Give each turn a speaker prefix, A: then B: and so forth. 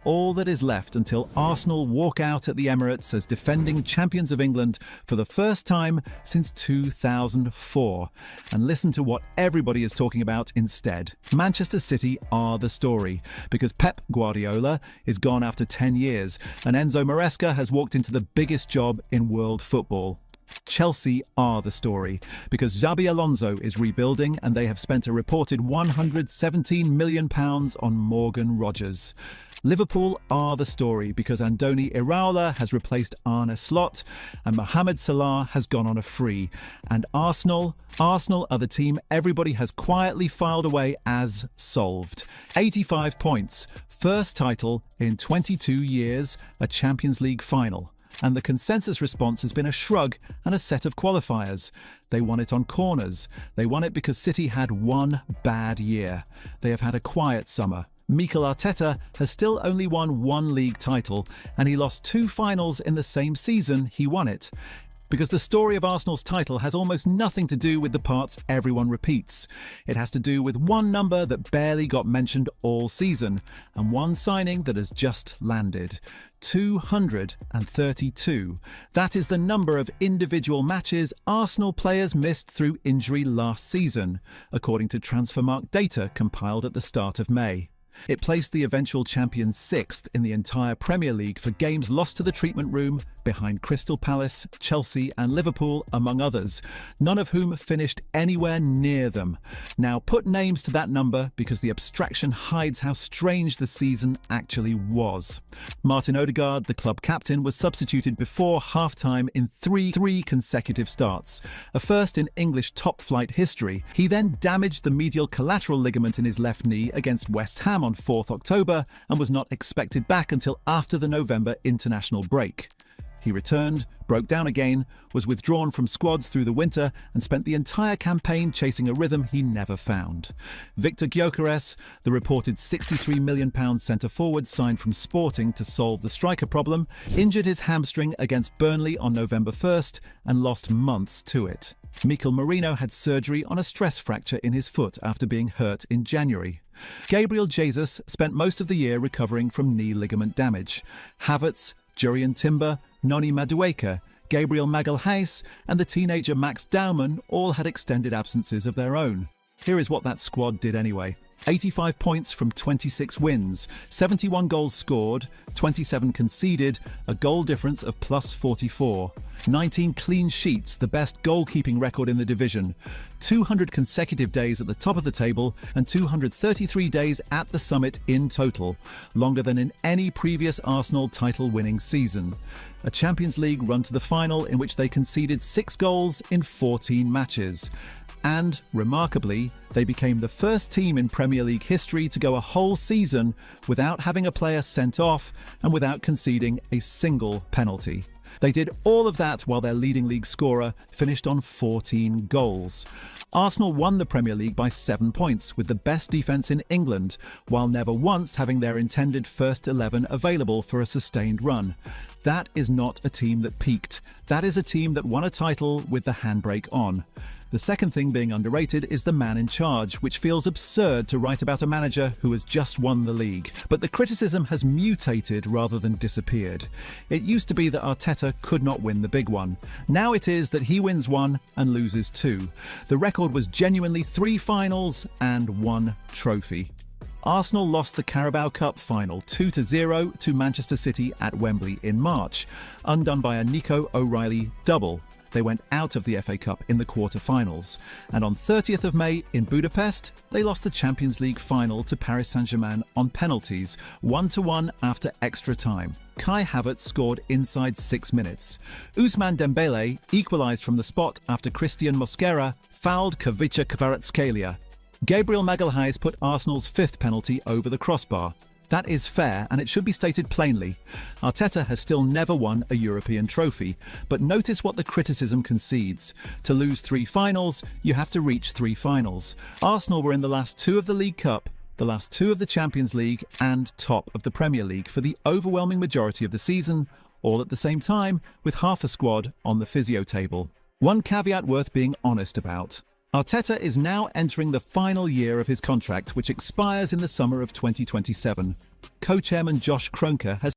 A: All that is left until Arsenal walk out at the Emirates as defending champions of England for the first time since 2004. And listen to what everybody is talking about instead. Manchester City are the story, because Pep Guardiola is gone after 10 years and Enzo Maresca has walked into the biggest job in world football. Chelsea are the story, because Xabi Alonso is rebuilding and they have spent a reported £117 million on Morgan Rogers. Liverpool are the story, because Andoni Iraola has replaced Arne Slot and Mohamed Salah has gone on a free. And Arsenal are the team everybody has quietly filed away as solved. 85 points, first title in 22 years, a Champions League final. And the consensus response has been a shrug and a set of qualifiers. They won it on corners. They won it because City had one bad year. They have had a quiet summer. Mikel Arteta has still only won one league title, and he lost two finals in the same season he won it. Because the story of Arsenal's title has almost nothing to do with the parts everyone repeats. It has to do with one number that barely got mentioned all season, and one signing that has just landed. 232. That is the number of individual matches Arsenal players missed through injury last season, according to Transfermarkt data compiled at the start of May. It placed the eventual champions sixth in the entire Premier League for games lost to the treatment room, behind Crystal Palace, Chelsea and Liverpool, among others, none of whom finished anywhere near them. Now put names to that number, because the abstraction hides how strange the season actually was. Martin Odegaard, the club captain, was substituted before half-time in three consecutive starts, a first in English top-flight history. He then damaged the medial collateral ligament in his left knee against West Ham on 4th October and was not expected back until after the November international break. He returned, broke down again, was withdrawn from squads through the winter and spent the entire campaign chasing a rhythm he never found. Victor Gyökeres, the reported £63 million centre-forward signed from Sporting to solve the striker problem, injured his hamstring against Burnley on November 1st and lost months to it. Mikel Merino had surgery on a stress fracture in his foot after being hurt in January. Gabriel Jesus spent most of the year recovering from knee ligament damage. Havertz, Jurrien Timber, Noni Madueke, Gabriel Magalhaes and the teenager Max Daumann all had extended absences of their own. Here is what that squad did anyway. 85 points from 26 wins, 71 goals scored, 27 conceded, a goal difference of plus 44, 19 clean sheets, the best goalkeeping record in the division, 200 consecutive days at the top of the table and 233 days at the summit in total, longer than in any previous Arsenal title-winning season. A Champions League run to the final in which they conceded 6 goals in 14 matches. And, remarkably, they became the first team in Premier League history to go a whole season without having a player sent off and without conceding a single penalty. They did all of that while their leading league scorer finished on 14 goals. Arsenal won the Premier League by 7 points, with the best defence in England, while never once having their intended first 11 available for a sustained run. That is not a team that peaked. That is a team that won a title with the handbrake on. The second thing being underrated is the man in charge, which feels absurd to write about a manager who has just won the league. But the criticism has mutated rather than disappeared. It used to be that Arteta could not win the big one. Now it is that he wins one and loses two. The record was genuinely 3 finals and 1 trophy. Arsenal lost the Carabao Cup final 2-0 to Manchester City at Wembley in March, undone by a Nico O'Reilly double. They went out of the FA Cup in the quarter-finals. And on 30th of May in Budapest, they lost the Champions League final to Paris Saint-Germain on penalties, 1-1 after extra time. Kai Havertz scored inside 6 minutes. Ousmane Dembele equalised from the spot after Christian Mosquera fouled Kavica Kvaratskhelia. Gabriel Magalhaes put Arsenal's 5th penalty over the crossbar. That is fair, and it should be stated plainly. Arteta has still never won a European trophy, but notice what the criticism concedes. To lose 3 finals, you have to reach 3 finals. Arsenal were in the last 2 of the League Cup, the last 2 of the Champions League, and top of the Premier League for the overwhelming majority of the season, all at the same time, with half a squad on the physio table. One caveat worth being honest about. Arteta is now entering the final year of his contract, which expires in the summer of 2027. Co-chairman Josh Kroenke has